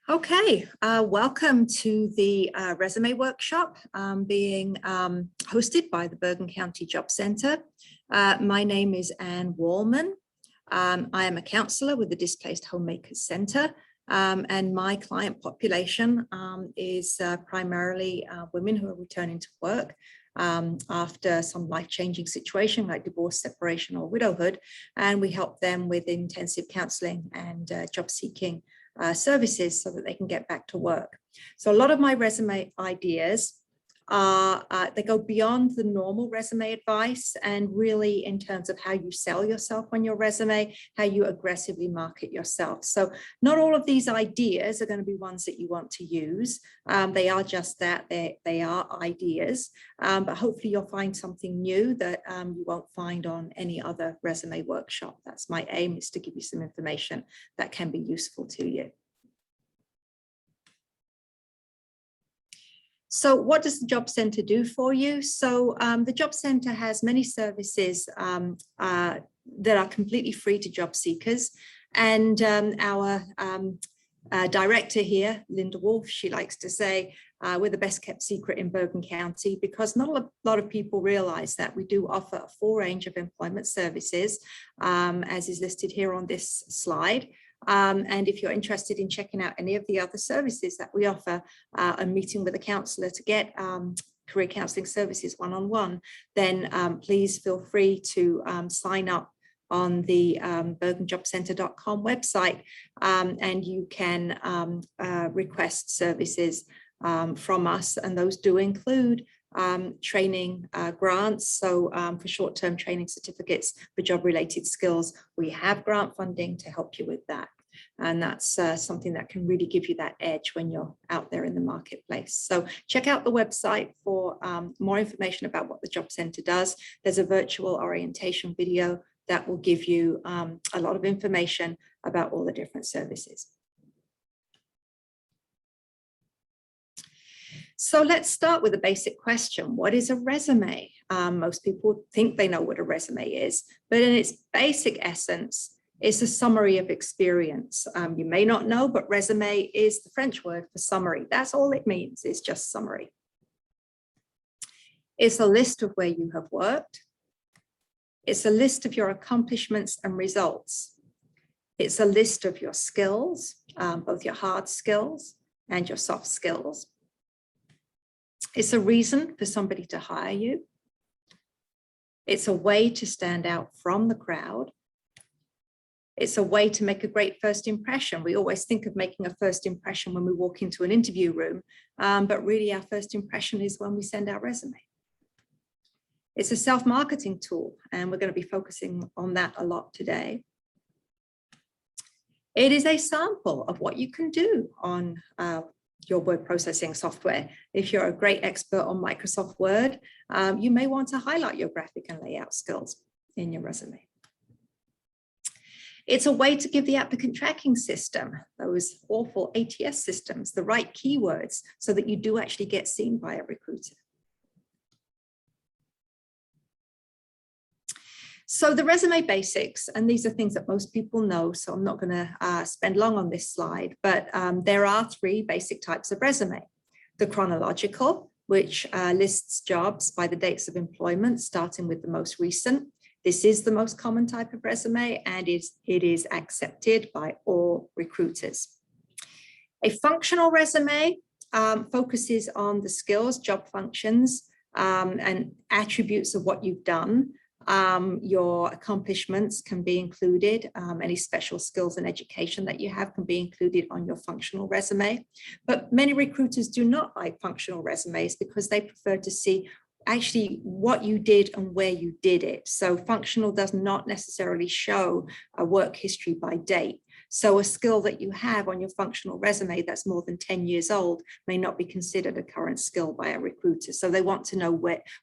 Okay, welcome to the resume workshop being hosted by the Bergen County Job Center. My name is Anne Wallman. I am a counselor with the Displaced Homemakers Center, and my client population is primarily women who are returning to work after some life-changing situation like divorce, separation, or widowhood, and we help them with intensive counseling and job-seeking services so that they can get back to work. So a lot of my resume ideas are, they go beyond the normal resume advice and really in terms of how you sell yourself on your resume, how you aggressively market yourself. So not all of these ideas are going to be ones that you want to use. They are just that, they are ideas, but hopefully you'll find something new that you won't find on any other resume workshop. That's my aim, is to give you some information that can be useful to you. So what does the Job Center do for you? So the Job Center has many services that are completely free to job seekers. And our director here, Linda Wolf, she likes to say, we're the best kept secret in Bergen County, because not a lot of people realize that we do offer a full range of employment services, as is listed here on this slide. And if you're interested in checking out any of the other services that we offer, a meeting with a counselor to get career counseling services one-on-one, then please feel free to sign up on the bergenjobcenter.com website, and you can request services from us, and those do include training grants. So for short-term training certificates for job-related skills, we have grant funding to help you with that. And that's something that can really give you that edge when you're out there in the marketplace. So check out the website for more information about what the Job Center does. There's a virtual orientation video that will give you a lot of information about all the different services. So let's start with a basic question. What is a resume? Most people think they know what a resume is, but in its basic essence, it's a summary of experience. You may not know, but resume is the French word for summary. That's all it means, it's just summary. It's a list of where you have worked. It's a list of your accomplishments and results. It's a list of your skills, both your hard skills and your soft skills. It's a reason for somebody to hire you. It's a way to stand out from the crowd. It's a way to make a great first impression. We always think of making a first impression when we walk into an interview room, but really our first impression is when we send our resume. It's a self-marketing tool, and we're going to be focusing on that a lot today. It is a sample of what you can do on your word processing software. If you're a great expert on Microsoft Word, you may want to highlight your graphic and layout skills in your resume. It's a way to give the applicant tracking system, those awful ATS systems, the right keywords so that you do actually get seen by a recruiter. So the resume basics, and these are things that most people know, so I'm not going to spend long on this slide, but there are three basic types of resume. The chronological, which lists jobs by the dates of employment, starting with the most recent. This is the most common type of resume, and it is accepted by all recruiters. A functional resume focuses on the skills, job functions, and attributes of what you've done. Your accomplishments can be included. Any special skills and education that you have can be included on your functional resume. But many recruiters do not like functional resumes because they prefer to see actually what you did and where you did it. So functional does not necessarily show a work history by date. So a skill that you have on your functional resume that's more than 10 years old may not be considered a current skill by a recruiter. So they want to know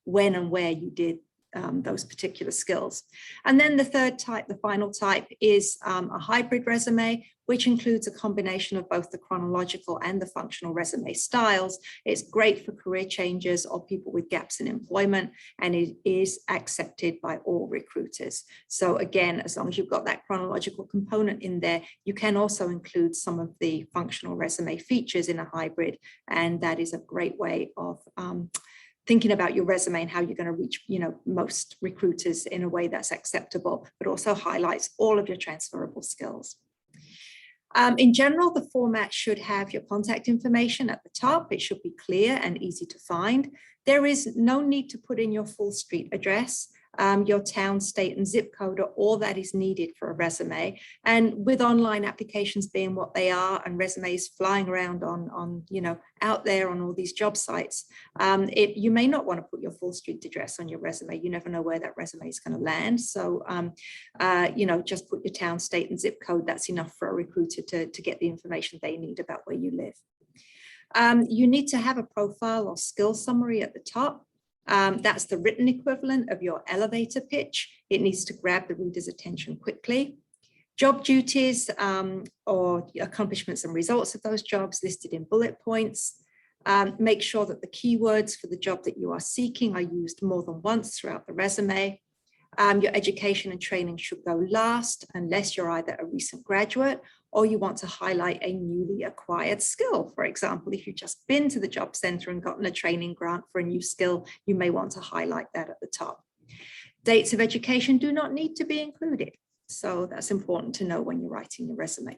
when and where you did those particular skills. And then the third type, the final type, is a hybrid resume, which includes a combination of both the chronological and the functional resume styles. It's great for career changers or people with gaps in employment, and it is accepted by all recruiters. So again, as long as you've got that chronological component in there, you can also include some of the functional resume features in a hybrid, and that is a great way of thinking about your resume and how you're going to reach, most recruiters in a way that's acceptable, but also highlights all of your transferable skills. In general, the format should have your contact information at the top. It should be clear and easy to find. There is no need to put in your full street address. Your town, state, and zip code are all that is needed for a resume. And with online applications being what they are, and resumes flying around on out there on all these job sites, you may not want to put your full street address on your resume. You never know where that resume is going to land. So, just put your town, state, and zip code. That's enough for a recruiter to get the information they need about where you live. You need to have a profile or skill summary at the top. That's the written equivalent of your elevator pitch. It needs to grab the reader's attention quickly. Job duties or accomplishments and results of those jobs listed in bullet points. Make sure that the keywords for the job that you are seeking are used more than once throughout the resume. Your education and training should go last unless you're either a recent graduate or you want to highlight a newly acquired skill. For example, if you've just been to the Job Center and gotten a training grant for a new skill, you may want to highlight that at the top. Dates of education do not need to be included. So that's important to know when you're writing your resume.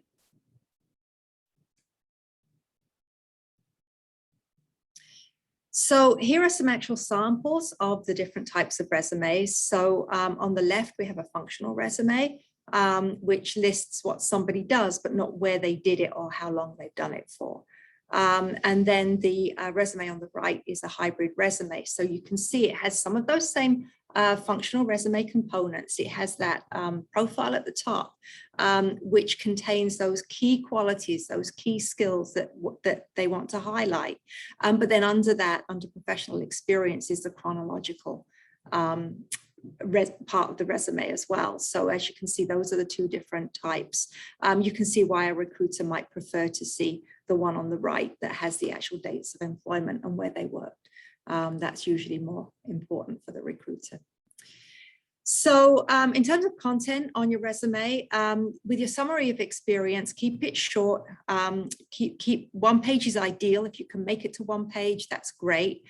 So here are some actual samples of the different types of resumes. So on the left, we have a functional resume, which lists what somebody does, but not where they did it or how long they've done it for. And then the resume on the right is a hybrid resume. So you can see it has some of those same functional resume components. It has that profile at the top, which contains those key qualities, those key skills that they want to highlight. But then under that, under professional experience, is the chronological part of the resume as well. So as you can see, those are the two different types. You can see why a recruiter might prefer to see the one on the right that has the actual dates of employment and where they worked. That's usually more important for the recruiter. So in terms of content on your resume, with your summary of experience, keep it short. Keep one page is ideal. If you can make it to one page, that's great.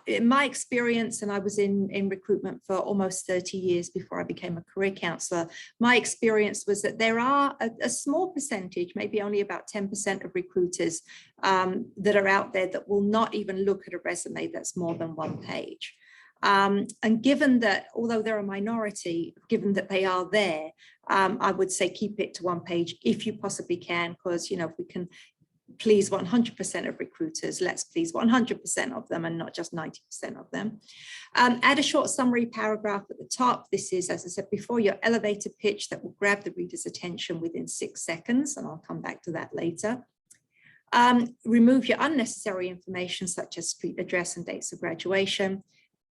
In my experience, and I was in recruitment for almost 30 years before I became a career counselor, my experience was that there are a small percentage, maybe only about 10% of recruiters that are out there that will not even look at a resume that's more than one page. And given that, although they're a minority, given that they are there, I would say keep it to one page if you possibly can, because, if we can please 100% of recruiters, let's please 100% of them and not just 90% of them. Add a short summary paragraph at the top. This is, as I said before, your elevator pitch that will grab the reader's attention within 6 seconds, and I'll come back to that later. Remove your unnecessary information such as street address and dates of graduation.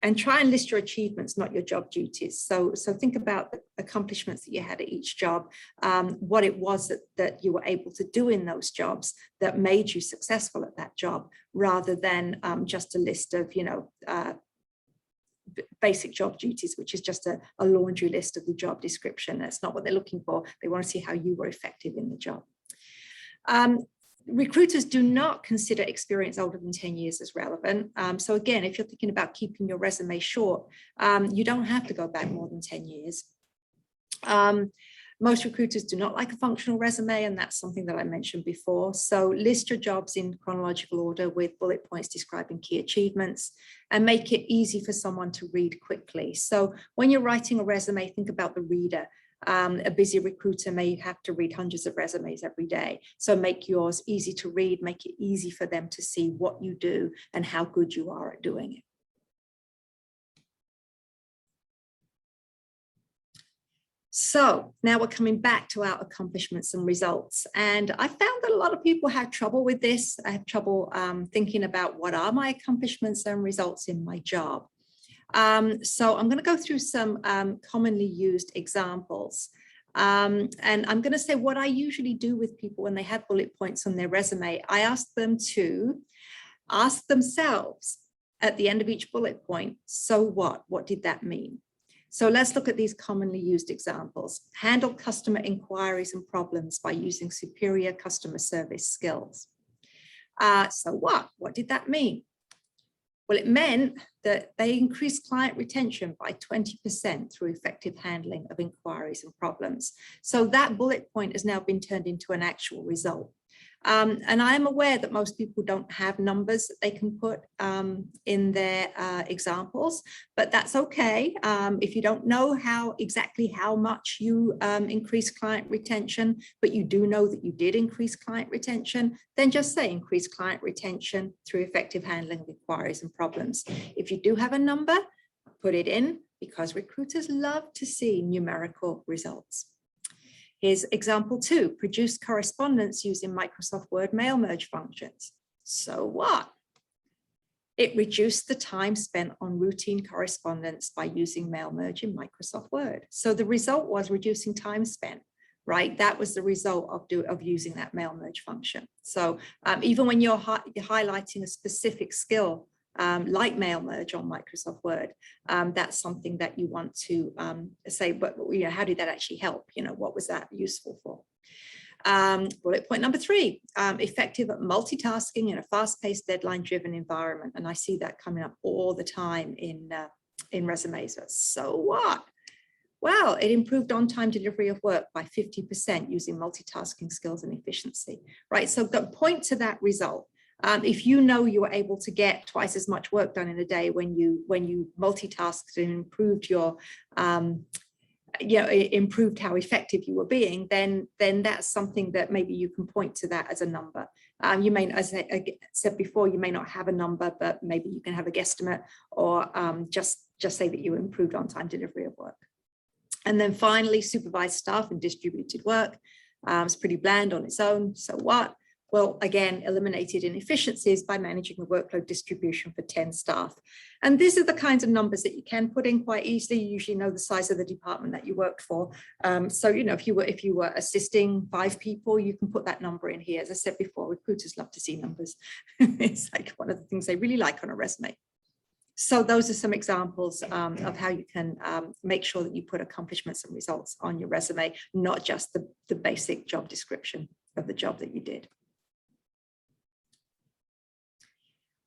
And try and list your achievements, not your job duties. So think about the accomplishments that you had at each job, what it was that you were able to do in those jobs that made you successful at that job, rather than just a list of, basic job duties, which is just a laundry list of the job description. That's not what they're looking for. They want to see how you were effective in the job. Recruiters do not consider experience older than 10 years as relevant. So again, if you're thinking about keeping your resume short, you don't have to go back more than 10 years. Most recruiters do not like a functional resume, and that's something that I mentioned before. So list your jobs in chronological order with bullet points describing key achievements, and make it easy for someone to read quickly. So when you're writing a resume, think about the reader. A busy recruiter may have to read hundreds of resumes every day. So make yours easy to read, make it easy for them to see what you do and how good you are at doing it. So now we're coming back to our accomplishments and results. And I found that a lot of people have trouble with this. I have trouble thinking about what are my accomplishments and results in my job. So I'm going to go through some commonly used examples. And I'm going to say what I usually do with people when they have bullet points on their resume. I ask them to ask themselves at the end of each bullet point, so what? What did that mean? So let's look at these commonly used examples. Handle customer inquiries and problems by using superior customer service skills. So what? What did that mean? Well, it meant that they increased client retention by 20% through effective handling of inquiries and problems. So that bullet point has now been turned into an actual result. And I am aware that most people don't have numbers that they can put in their examples, but that's okay. If you don't know exactly how much you increase client retention, but you do know that you did increase client retention, then just say increase client retention through effective handling of inquiries and problems. If you do have a number, put it in, because recruiters love to see numerical results. Here's example 2, produce correspondence using Microsoft Word mail merge functions. So what? It reduced the time spent on routine correspondence by using mail merge in Microsoft Word. So the result was reducing time spent, right? That was the result of using that mail merge function. So even when you're highlighting a specific skill, like mail merge on Microsoft Word, that's something that you want to say, but how did that actually help? What was that useful for? Bullet point number 3, effective at multitasking in a fast-paced, deadline-driven environment. And I see that coming up all the time in resumes. So what? Well, it improved on-time delivery of work by 50% using multitasking skills and efficiency, right? So point to that result. If you know you were able to get twice as much work done in a day when you multitasked and improved your, improved how effective you were being, then that's something that maybe you can point to that as a number. You may, as I said before, you may not have a number, but maybe you can have a guesstimate, or just say that you improved on-time delivery of work. And then finally, supervised staff and distributed work. It's pretty bland on its own. So what? Well, again, eliminated inefficiencies by managing the workload distribution for 10 staff. And these are the kinds of numbers that you can put in quite easily. You usually know the size of the department that you worked for. So, if you were assisting 5 people, you can put that number in here. As I said before, recruiters love to see numbers. It's like one of the things they really like on a resume. So those are some examples of how you can make sure that you put accomplishments and results on your resume, not just the basic job description of the job that you did.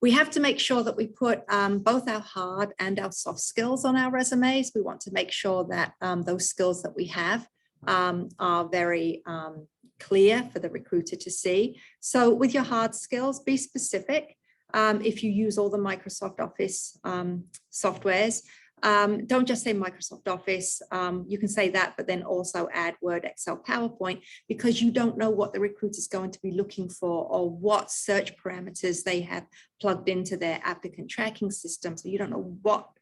We have to make sure that we put both our hard and our soft skills on our resumes. We want to make sure that those skills that we have are very clear for the recruiter to see. So with your hard skills, be specific. If you use all the Microsoft Office softwares, don't just say Microsoft Office. You can say that, but then also add Word, Excel, PowerPoint, because you don't know what the recruiter is going to be looking for or what search parameters they have plugged into their applicant tracking system. So you don't know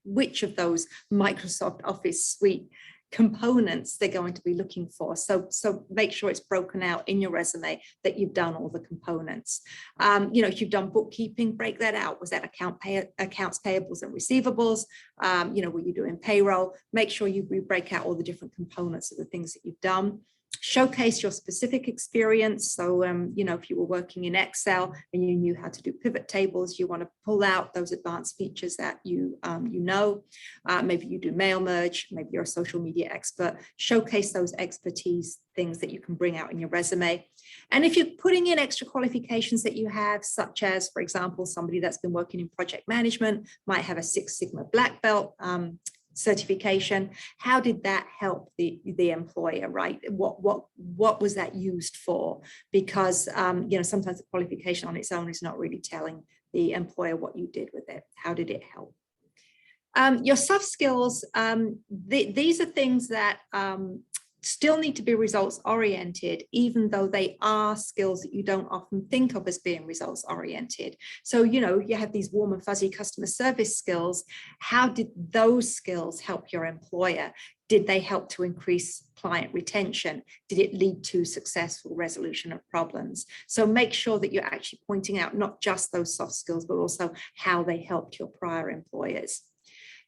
which of those Microsoft Office suite components they're going to be looking for. So make sure it's broken out in your resume that you've done all the components. If you've done bookkeeping, break that out. Was that accounts payables and receivables? Were you doing payroll? Make sure you break out all the different components of the things that you've done. Showcase your specific experience. So, if you were working in Excel and you knew how to do pivot tables, you want to pull out those advanced features that maybe you do mail merge, maybe you're a social media expert. Showcase those expertise things that you can bring out in your resume. And if you're putting in extra qualifications that you have, such as, for example, somebody that's been working in project management might have a 6 Sigma black belt certification. How did that help the employer, right? What was that used for? Because sometimes the qualification on its own is not really telling the employer what you did with it. How did it help? Your soft skills, these are things that still need to be results oriented, even though they are skills that you don't often think of as being results oriented. So, you have these warm and fuzzy customer service skills. How did those skills help your employer? Did they help to increase client retention? Did it lead to successful resolution of problems? So make sure that you're actually pointing out not just those soft skills, but also how they helped your prior employers.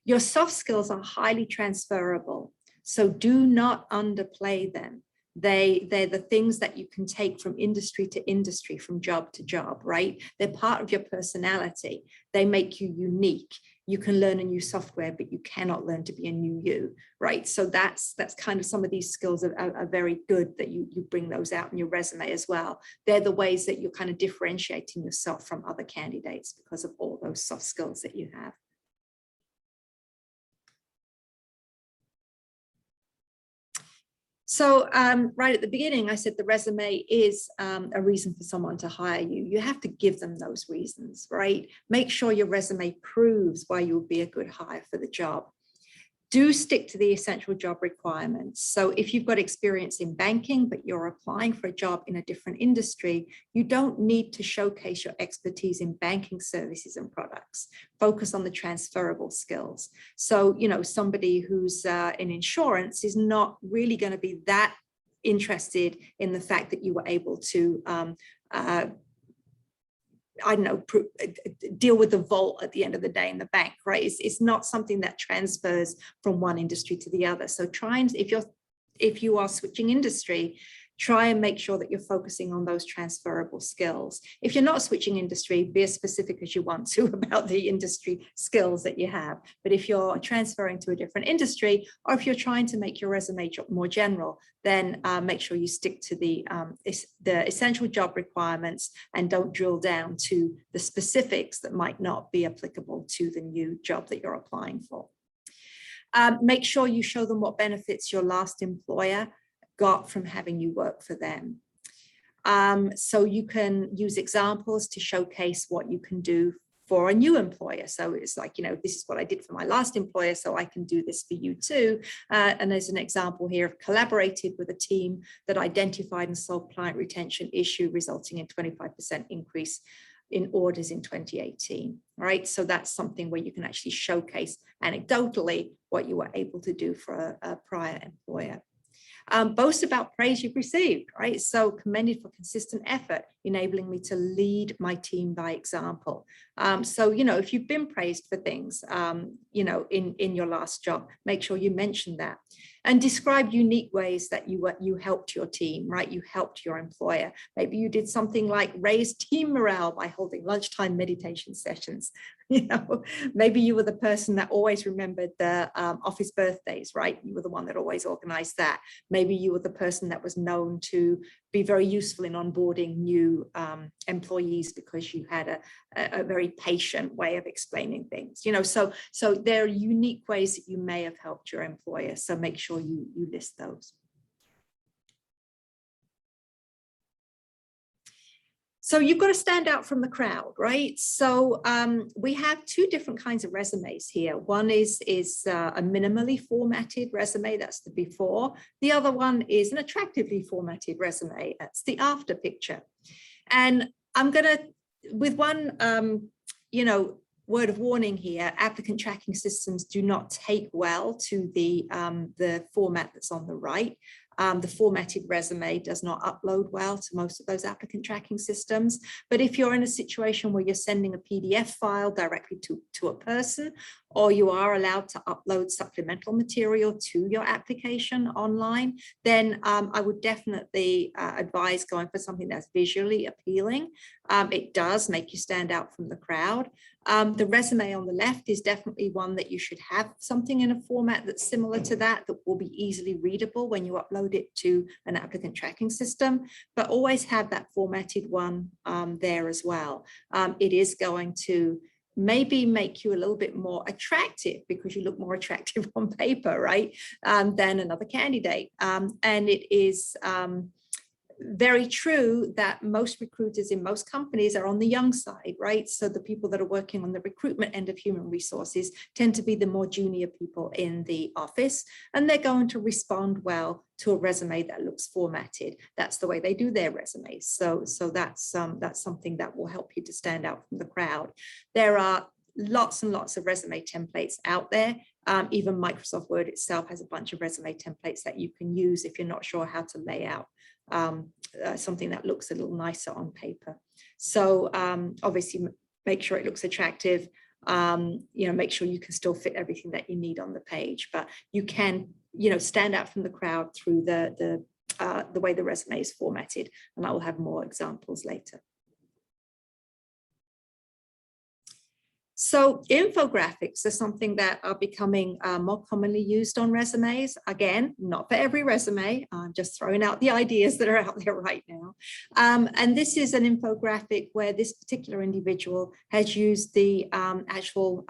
Your soft skills are highly transferable, so do not underplay them. They're the things that you can take from industry to industry, from job to job, right? They're part of your personality. They make you unique. You can learn a new software, but you cannot learn to be a new you, right? So that's kind of some of these skills are very good that you bring those out in your resume as well. They're the ways that you're kind of differentiating yourself from other candidates because of all those soft skills that you have. So right at the beginning, I said the resume is a reason for someone to hire you. You have to give them those reasons, right? Make sure your resume proves why you'll be a good hire for the job. Do stick to the essential job requirements. So if you've got experience in banking, but you're applying for a job in a different industry, you don't need to showcase your expertise in banking services and products. Focus on the transferable skills. So, you know, somebody who's in insurance is not really going to be that interested in the fact that you were able to I don't know, deal with the vault at the end of the day in the bank, right? It's not something that transfers from one industry to the other. So try and, if you are switching industry, try and make sure that you're focusing on those transferable skills. If you're not switching industry, be as specific as you want to about the industry skills that you have. But if you're transferring to a different industry, or if you're trying to make your resume more general, then make sure you stick to the essential job requirements and don't drill down to the specifics that might not be applicable to the new job that you're applying for. Make sure you show them what benefits your last employer got from having you work for them. So you can use examples to showcase what you can do for a new employer. So it's like, you know, this is what I did for my last employer, so I can do this for you too. And there's an example here of collaborated with a team that identified and solved client retention issue, resulting in 25% increase in orders in 2018, right? So that's something where you can actually showcase anecdotally what you were able to do for a prior employer. Boast about praise you've received, right? So commended for consistent effort, enabling me to lead my team by example. So, you know, if you've been praised for things, you know, in your last job, make sure you mention that. And describe unique ways that you helped your team, right? You helped your employer. Maybe you did something like raise team morale by holding lunchtime meditation sessions. You know, maybe you were the person that always remembered the office birthdays, right? You were the one that always organized that. Maybe you were the person that was known to be very useful in onboarding new employees because you had a very patient way of explaining things. You know, so there are unique ways that you may have helped your employer. So make sure you list those. So you've got to stand out from the crowd, right? So we have two different kinds of resumes here. One is a minimally formatted resume, that's the before. The other one is an attractively formatted resume, that's the after picture. And I'm gonna, with one, you know, word of warning here, applicant tracking systems do not take well to the format that's on the right. The formatted resume does not upload well to most of those applicant tracking systems. But if you're in a situation where you're sending a PDF file directly to a person, or you are allowed to upload supplemental material to your application online, then I would definitely advise going for something that's visually appealing. It does make you stand out from the crowd. The resume on the left is definitely one that you should have something in a format that's similar to that will be easily readable when you upload it to an applicant tracking system, but always have that formatted one there as well. It is going to maybe make you a little bit more attractive because you look more attractive on paper, right, than another candidate. And it is very true that most recruiters in most companies are on the young side, right? So the people that are working on the recruitment end of human resources tend to be the more junior people in the office, and they're going to respond well to a resume that looks formatted. That's the way they do their resumes. So that's something that will help you to stand out from the crowd. There are lots and lots of resume templates out there. Even Microsoft Word itself has a bunch of resume templates that you can use if you're not sure how to lay out something that looks a little nicer on paper. So obviously make sure it looks attractive. make sure you can still fit everything that you need on the page, but you can, stand out from the crowd through the way the resume is formatted, and I will have more examples later. So infographics are something that are becoming more commonly used on resumes. Again, not for every resume. I'm just throwing out the ideas that are out there right now. And this is an infographic where this particular individual has used the actual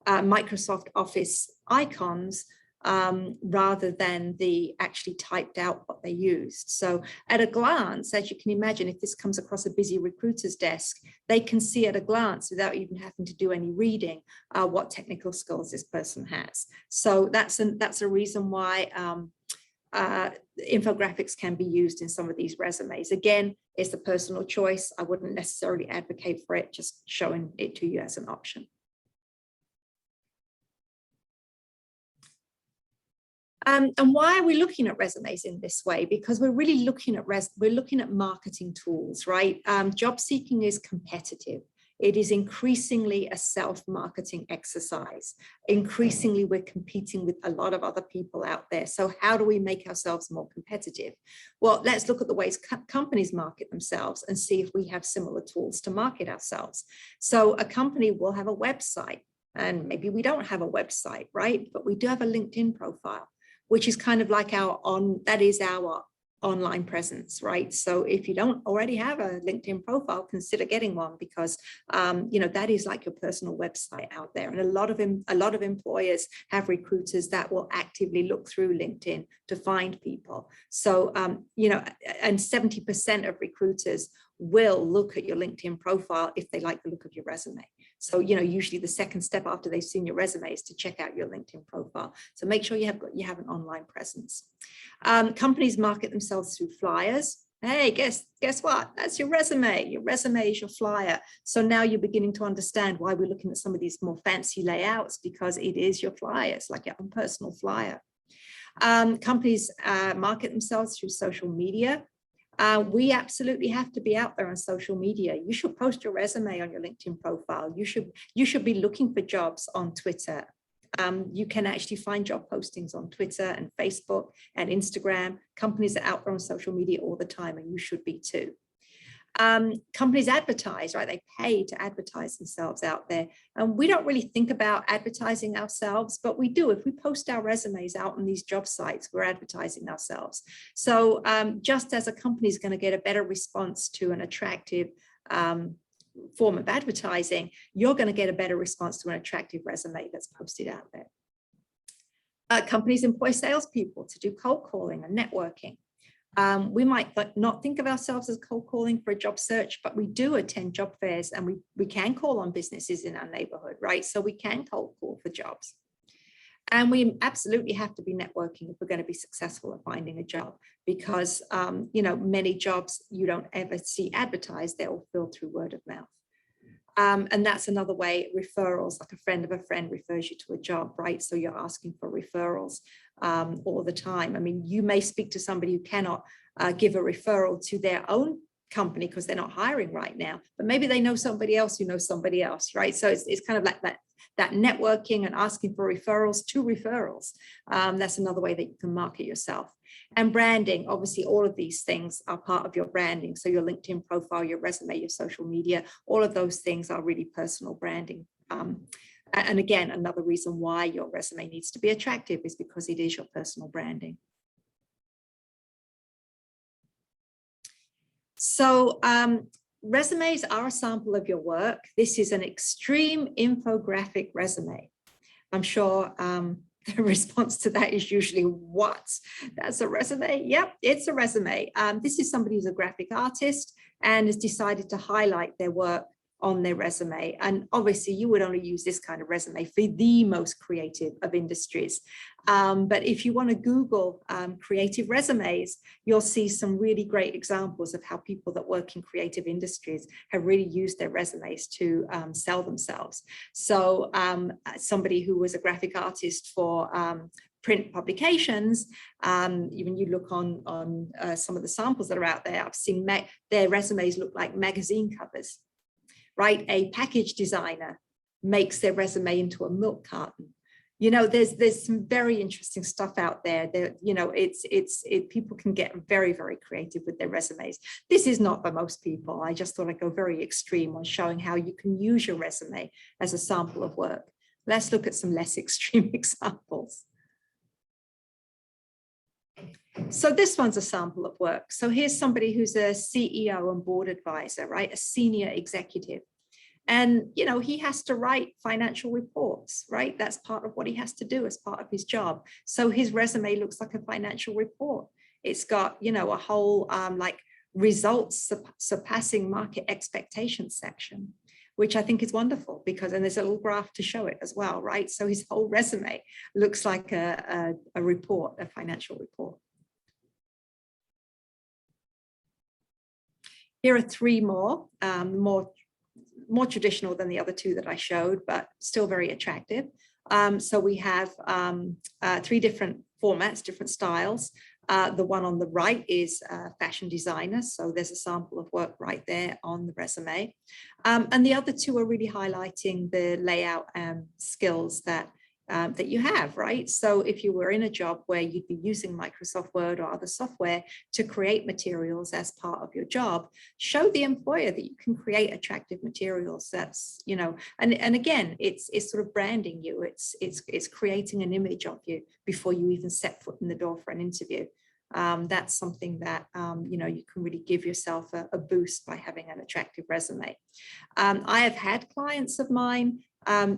Microsoft Office icons rather than the actually typed out what they used. So at a glance, as you can imagine, if this comes across a busy recruiter's desk, they can see at a glance without even having to do any reading what technical skills this person has. So that's a reason why infographics can be used in some of these resumes. Again, it's a personal choice. I wouldn't necessarily advocate for it, just showing it to you as an option. And why are we looking at resumes in this way? Because we're really looking at marketing tools, right? Job seeking is competitive. It is increasingly a self-marketing exercise. Increasingly, we're competing with a lot of other people out there. So how do we make ourselves more competitive? Well, let's look at the ways companies market themselves and see if we have similar tools to market ourselves. So a company will have a website, and maybe we don't have a website, right? But we do have a LinkedIn profile, which is kind of like our online presence, right? So if you don't already have a LinkedIn profile, consider getting one, because that is like your personal website out there. And a lot of employers have recruiters that will actively look through LinkedIn to find people. So and 70% of recruiters will look at your LinkedIn profile if they like the look of your resume. So, usually the second step after they've seen your resume is to check out your LinkedIn profile. So make sure you have an online presence. Companies market themselves through flyers. Hey, guess what? That's your resume. Your resume is your flyer. So now you're beginning to understand why we're looking at some of these more fancy layouts, because it is your flyer. It's like your own personal flyer. Companies market themselves through social media. We absolutely have to be out there on social media. You should post your resume on your LinkedIn profile. You should be looking for jobs on Twitter. You can actually find job postings on Twitter and Facebook and Instagram. Companies are out there on social media all the time, and you should be too. Companies advertise, right? They pay to advertise themselves out there. And we don't really think about advertising ourselves, but we do. If we post our resumes out on these job sites, we're advertising ourselves. So just as a company is going to get a better response to an attractive form of advertising, you're going to get a better response to an attractive resume that's posted out there. Companies employ salespeople to do cold calling and networking. We might not think of ourselves as cold calling for a job search, but we do attend job fairs, and we can call on businesses in our neighborhood, right? So we can cold call for jobs. And we absolutely have to be networking if we're going to be successful at finding a job, because, many jobs you don't ever see advertised, they're all filled through word of mouth. And that's another way, referrals, like a friend of a friend refers you to a job, right? So you're asking for referrals all the time. I mean, you may speak to somebody who cannot give a referral to their own company because they're not hiring right now, but maybe they know somebody else who knows somebody else, right? So it's kind of like that networking and asking for referrals to referrals. That's another way that you can market yourself. And branding, obviously, all of these things are part of your branding. So your LinkedIn profile, your resume, your social media, all of those things are really personal branding. And again, another reason why your resume needs to be attractive is because it is your personal branding. So resumes are a sample of your work. This is an extreme infographic resume. I'm sure the response to that is usually, what? That's a resume? Yep, it's a resume. This is somebody who's a graphic artist and has decided to highlight their work on their resume. And obviously you would only use this kind of resume for the most creative of industries. But if you want to Google creative resumes, you'll see some really great examples of how people that work in creative industries have really used their resumes to sell themselves. So somebody who was a graphic artist for print publications, even you look on some of the samples that are out there, I've seen their resumes look like magazine covers. Right, a package designer makes their resume into a milk carton. You know, there's some very interesting stuff out there that, you know, people can get very, very creative with their resumes. This is not for most people. I just thought I'd go very extreme on showing how you can use your resume as a sample of work. Let's look at some less extreme examples. So this one's a sample of work. So here's somebody who's a CEO and board advisor, right? A senior executive. And, you know, he has to write financial reports, right? That's part of what he has to do as part of his job. So his resume looks like a financial report. It's got, you know, a whole like results surpassing market expectations section, which I think is wonderful because, and there's a little graph to show it as well, right? So his whole resume looks like a report, a financial report. Here are three more traditional than the other two that I showed, but still very attractive. So we have three different formats, different styles. The one on the right is fashion designer. So there's a sample of work right there on the resume. And the other two are really highlighting the layout skills that you have, right? So if you were in a job where you'd be using Microsoft Word or other software to create materials as part of your job, show the employer that you can create attractive materials. That's, you know, and again, it's sort of branding you. It's creating an image of you before you even set foot in the door for an interview. That's something that, you know, you can really give yourself a boost by having an attractive resume. I have had clients of mine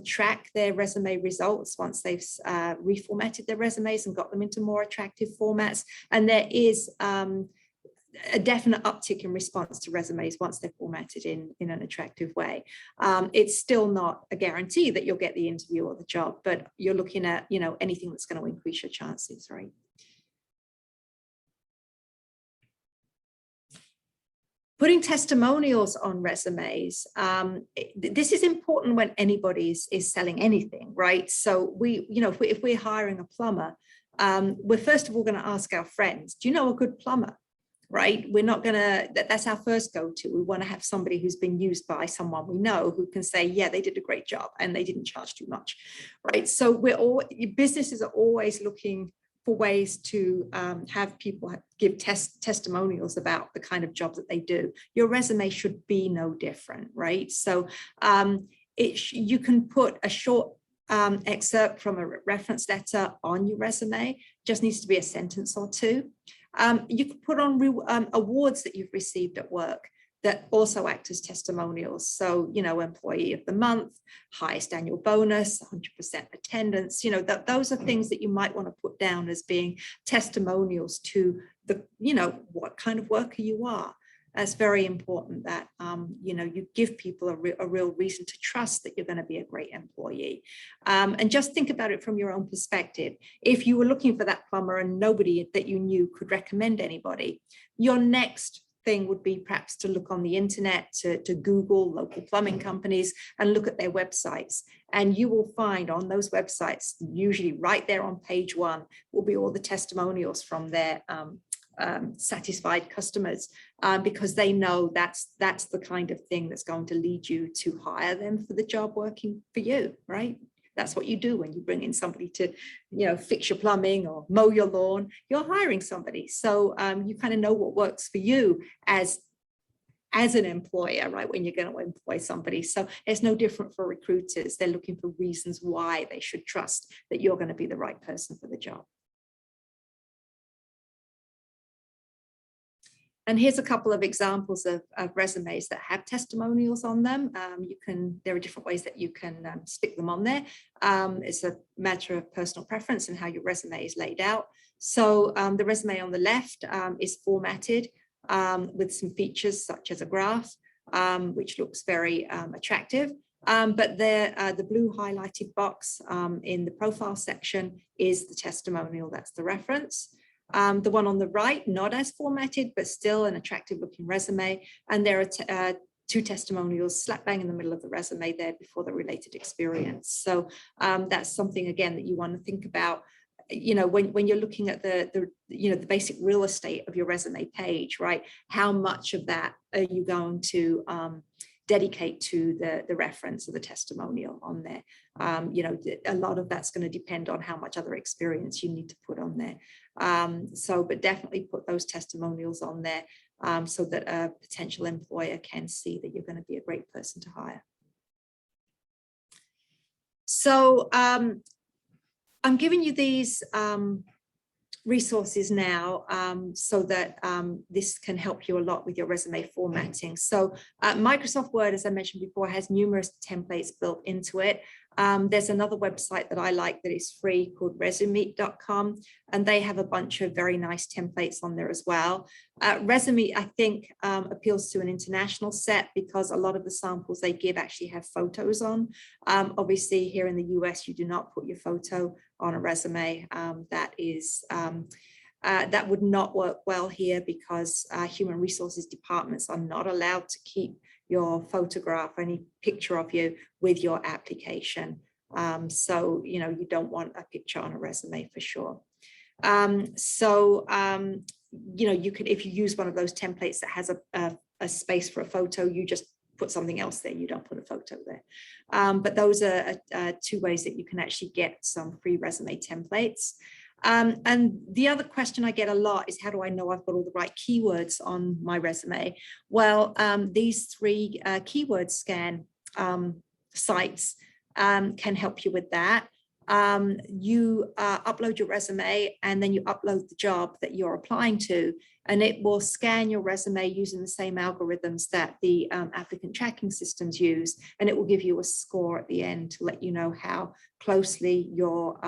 track their resume results once they've reformatted their resumes and got them into more attractive formats. And there is a definite uptick in response to resumes once they're formatted in an attractive way. It's still not a guarantee that you'll get the interview or the job, but you're looking at, you know, anything that's going to increase your chances, right? Putting testimonials on resumes, this is important when anybody is selling anything, right? So we, you know, if we're hiring a plumber, we're first of all going to ask our friends, do you know a good plumber, right? We're not going to, that's our first go-to. We want to have somebody who's been used by someone we know who can say, yeah, they did a great job and they didn't charge too much, right? So businesses are always looking for ways to have people give testimonials about the kind of job that they do. Your resume should be no different, right? So you can put a short excerpt from a reference letter on your resume, just needs to be a sentence or two. You can put on awards that you've received at work that also act as testimonials. So, you know, employee of the month, highest annual bonus, 100% attendance, you know, those are things that you might want to put down as being testimonials to the, you know, what kind of worker you are. That's very important that, you know, you give people a real reason to trust that you're going to be a great employee. And just think about it from your own perspective. If you were looking for that plumber and nobody that you knew could recommend anybody, your next thing would be perhaps to look on the internet, to Google local plumbing companies and look at their websites. And you will find on those websites, usually right there on page one, will be all the testimonials from their satisfied customers, because they know that's the kind of thing that's going to lead you to hire them for the job working for you, right? That's what you do when you bring in somebody to, you know, fix your plumbing or mow your lawn. You're hiring somebody. So you kind of know what works for you as an employer, right, when you're going to employ somebody. So it's no different for recruiters. They're looking for reasons why they should trust that you're going to be the right person for the job. And here's a couple of examples of resumes that have testimonials on them. There are different ways that you can stick them on there. It's a matter of personal preference and how your resume is laid out. So the resume on the left is formatted with some features such as a graph, which looks very attractive. But the blue highlighted box in the profile section is the testimonial, that's the reference. The one on the right, not as formatted, but still an attractive looking resume. And there are two testimonials slap bang in the middle of the resume there before the related experience. So that's something, again, that you want to think about, you know, when you're looking at the basic real estate of your resume page, right? How much of that are you going to, dedicate to the reference or the testimonial on there. You know, a lot of that's going to depend on how much other experience you need to put on there. But definitely put those testimonials on there so that a potential employer can see that you're going to be a great person to hire. So I'm giving you these resources now so that this can help you a lot with your resume formatting. So Microsoft Word, as I mentioned before, has numerous templates built into it. There's another website that I like that is free called resume.com, and they have a bunch of very nice templates on there as well. Resume, I think, appeals to an international set because a lot of the samples they give actually have photos on. Obviously, here in the US, you do not put your photo on a resume. That would not work well here because human resources departments are not allowed to keep your photograph, any picture of you with your application. So, you know, you don't want a picture on a resume for sure. You know, you could, if you use one of those templates that has a space for a photo, you just put something else there. You don't put a photo there. But those are two ways that you can actually get some free resume templates. And the other question I get a lot is, how do I know I've got all the right keywords on my resume? Well, these three keyword scan sites can help you with that. You upload your resume and then you upload the job that you're applying to, and it will scan your resume using the same algorithms that the applicant tracking systems use, and it will give you a score at the end to let you know how closely your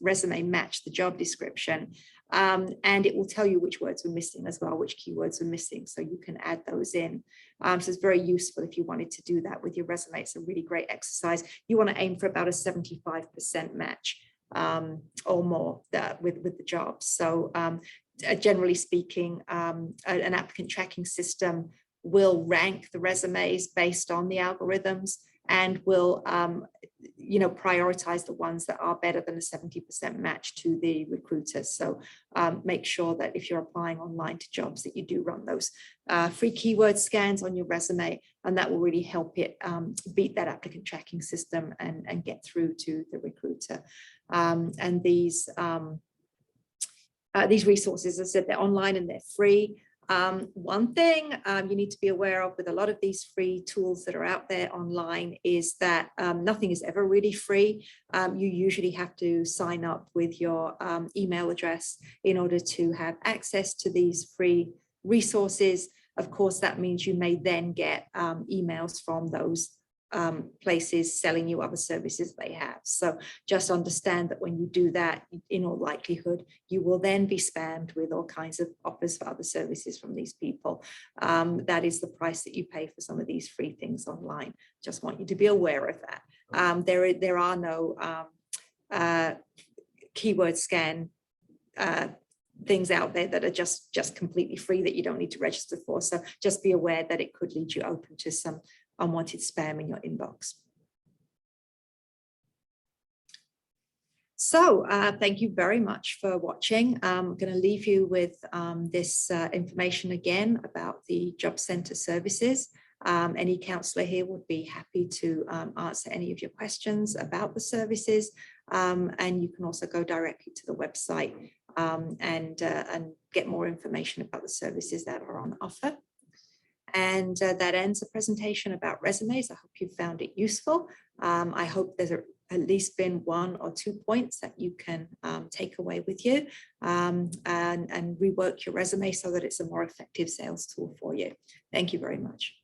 resume matched the job description. And it will tell you which words were missing as well, which keywords were missing, so you can add those in. So it's very useful if you wanted to do that with your resume. It's a really great exercise. You want to aim for about a 75% match or more with the job. So generally speaking, an applicant tracking system will rank the resumes based on the algorithms and will you know, prioritize the ones that are better than a 70% match to the recruiters. So make sure that if you're applying online to jobs that you do run those free keyword scans on your resume, and that will really help it beat that applicant tracking system and get through to the recruiter. And these resources, as I said, they're online and they're free. One thing you need to be aware of with a lot of these free tools that are out there online is that nothing is ever really free. You usually have to sign up with your email address in order to have access to these free resources. Of course, that means you may then get emails from those places selling you other services they have. So just understand that when you do that, in all likelihood, you will then be spammed with all kinds of offers for other services from these people. That is the price that you pay for some of these free things online. Just want you to be aware of that. There are no keyword scan things out there that are just completely free that you don't need to register for. So just be aware that it could lead you open to some unwanted spam in your inbox. So thank you very much for watching. I'm going to leave you with this information again about the Job Center services. Any counsellor here would be happy to answer any of your questions about the services. And you can also go directly to the website and get more information about the services that are on offer. And that ends the presentation about resumes. I hope you found it useful. I hope there's at least been 1 or 2 points that you can take away with you and rework your resume so that it's a more effective sales tool for you. Thank you very much.